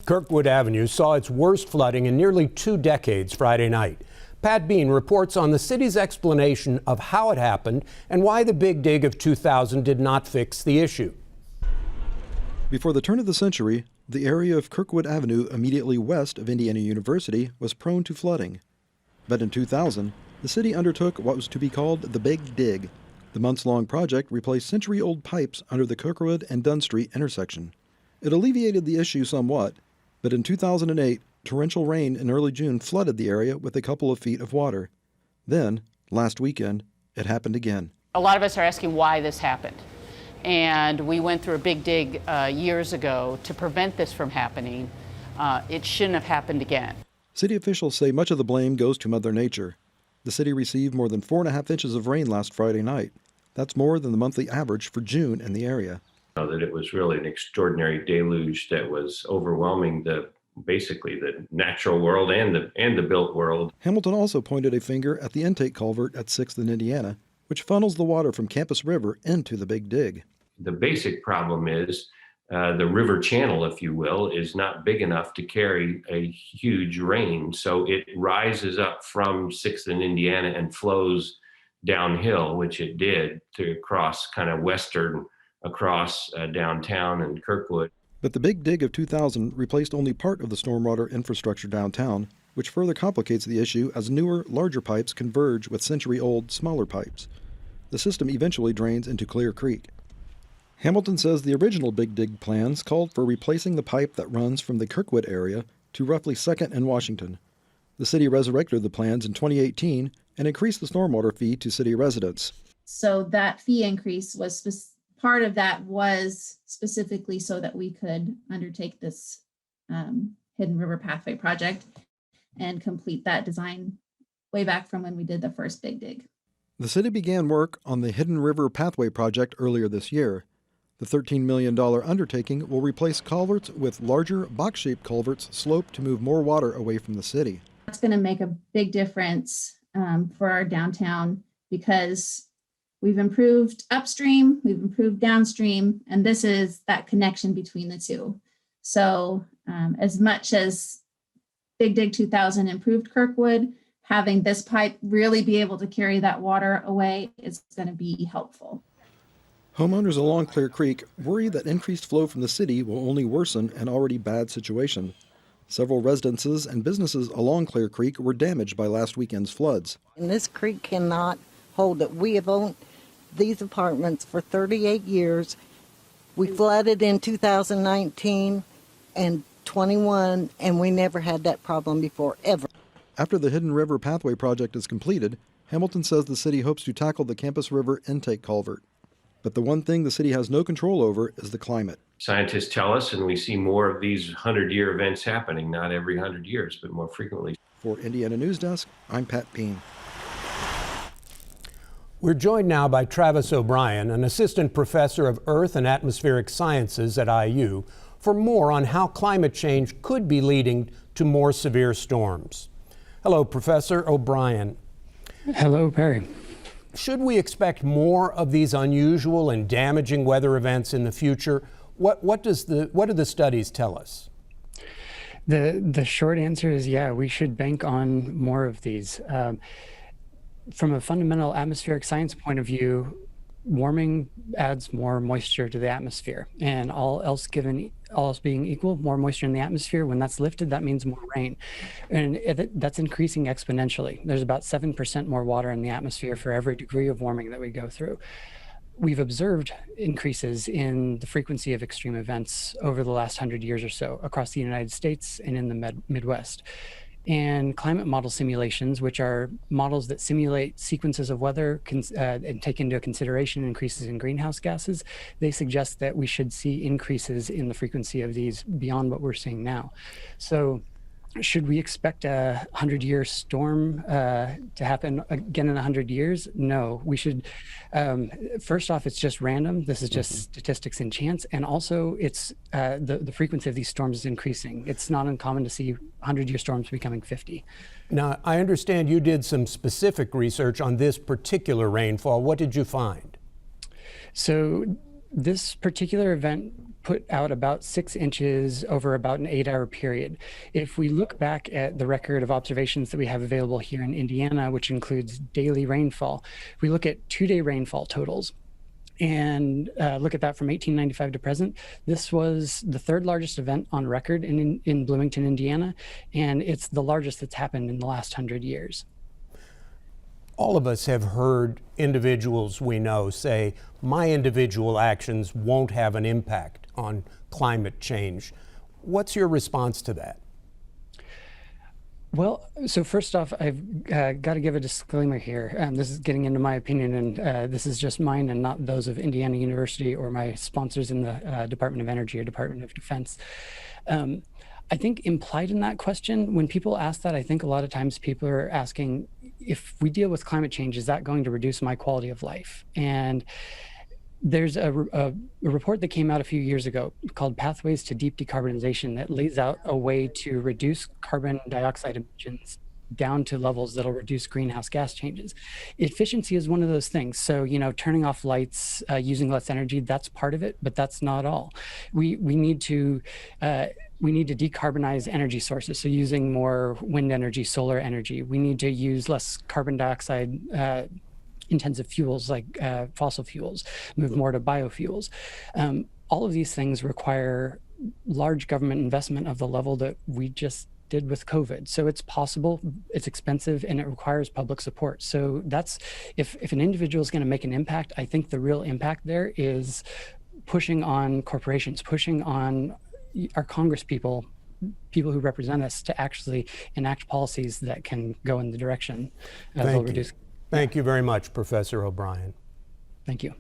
Kirkwood Avenue saw its worst flooding in nearly 2 decades Friday night. Pat Bean reports on the city's explanation of how it happened and why the Big Dig of 2000 did not fix the issue. Before the turn of the century, the area of Kirkwood Avenue immediately west of Indiana University was prone to flooding. But in 2000, the city undertook what was to be called the Big Dig. The months-long project replaced century-old pipes under the Kirkwood and Dunn Street intersection. It alleviated the issue somewhat, but in 2008, torrential rain in early June flooded the area with a couple of feet of water. Then, last weekend, it happened again. A lot of us are asking why this happened. And we went through a big dig years ago to prevent this from happening. It shouldn't have happened again. City officials say much of the blame goes to Mother Nature. The city received more than 4.5 inches of rain last Friday night. That's more than the monthly average for June in the area. That it was really an extraordinary deluge that was overwhelming basically the natural world and the built world. Hamilton also pointed a finger at the intake culvert at 6th and Indiana, which funnels the water from Campus River into the Big Dig. The basic problem is the river channel, if you will, is not big enough to carry a huge rain. So it rises up from 6th and Indiana and flows downhill, which it did, to cross kind of western across downtown and Kirkwood. But the Big Dig of 2000 replaced only part of the stormwater infrastructure downtown, which further complicates the issue as newer, larger pipes converge with century-old, smaller pipes. The system eventually drains into Clear Creek. Hamilton says the original Big Dig plans called for replacing the pipe that runs from the Kirkwood area to roughly 2nd and Washington. The city resurrected the plans in 2018 and increased the stormwater fee to city residents. So that fee increase was part of that was specifically so that we could undertake this Hidden River Pathway project and complete that design way back from when we did the first Big Dig. The city began work on the Hidden River Pathway project earlier this year. The $13 million undertaking will replace culverts with larger box-shaped culverts sloped to move more water away from the city. It's going to make a big difference for our downtown because we've improved upstream, we've improved downstream, and this is that connection between the two. So as much as Big Dig 2000 improved Kirkwood, having this pipe really be able to carry that water away is going to be helpful. Homeowners along Clear Creek worry that increased flow from the city will only worsen an already bad situation. Several residences and businesses along Clear Creek were damaged by last weekend's floods. And this creek cannot hold it. We have owned these apartments for 38 years. We flooded in 2019 and 21, and we never had that problem before, ever. After the Hidden River Pathway project is completed, Hamilton says the city hopes to tackle the Campus River intake culvert. But the one thing the city has no control over is the climate. Scientists tell us, and we see more of these 100-year events happening, not every 100 years, but more frequently. For Indiana News Desk, I'm Pat Bean. We're joined now by Travis O'Brien, an assistant professor of Earth and Atmospheric Sciences at IU, for more on how climate change could be leading to more severe storms. Hello, Professor O'Brien. Hello, Perry. Should we expect more of these unusual and damaging weather events in the future? What do the studies tell us? The short answer is yeah, we should bank on more of these. From a fundamental atmospheric science point of view, warming adds more moisture to the atmosphere, and all else being equal, more moisture in the atmosphere, when that's lifted, that means more rain, and that's increasing exponentially. There's about 7% more water in the atmosphere for every degree of warming that we go through. We've observed increases in the frequency of extreme events over the last 100 years or so across the United States and in the Midwest. And climate model simulations, which are models that simulate sequences of weather and take into consideration increases in greenhouse gases, they suggest that we should see increases in the frequency of these beyond what we're seeing now. So should we expect a 100-year storm to happen again in 100 years? No, we should. First off, it's just random. This is just statistics and chance. And also, it's the frequency of these storms is increasing. It's not uncommon to see 100-year storms becoming 50. Now, I understand you did some specific research on this particular rainfall. What did you find? So This particular event put out about 6 inches over about an 8-hour period. If we look back at the record of observations that we have available here in Indiana, which includes daily rainfall, we look at 2-day rainfall totals and look at that from 1895 to present. This was the 3rd largest event on record in Bloomington, Indiana, and it's the largest that's happened in the last 100 years. All of us have heard individuals we know say, my individual actions won't have an impact on climate change. What's your response to that? Well, so first off, I've got to give a disclaimer here. This is getting into my opinion, and this is just mine and not those of Indiana University or my sponsors in the Department of Energy or Department of Defense. I think implied in that question, when people ask that, I think a lot of times people are asking, if we deal with climate change, is that going to reduce my quality of life? And there's a report that came out a few years ago called Pathways to Deep Decarbonization that lays out a way to reduce carbon dioxide emissions down to levels that'll reduce greenhouse gas changes. Efficiency is one of those things. So, turning off lights, using less energy, that's part of it, but that's not all. We need to decarbonize energy sources. So using more wind energy, solar energy. We need to use less carbon dioxide intensive fuels like fossil fuels, move more to biofuels. All of these things require large government investment of the level that we just did with COVID. So it's possible, it's expensive, and it requires public support. So that's, if an individual is going to make an impact, I think the real impact there is pushing on corporations, pushing on our Congress people who represent us to actually enact policies that can go in the direction that will reduce. Thank you very much, Professor O'Brien. Thank you.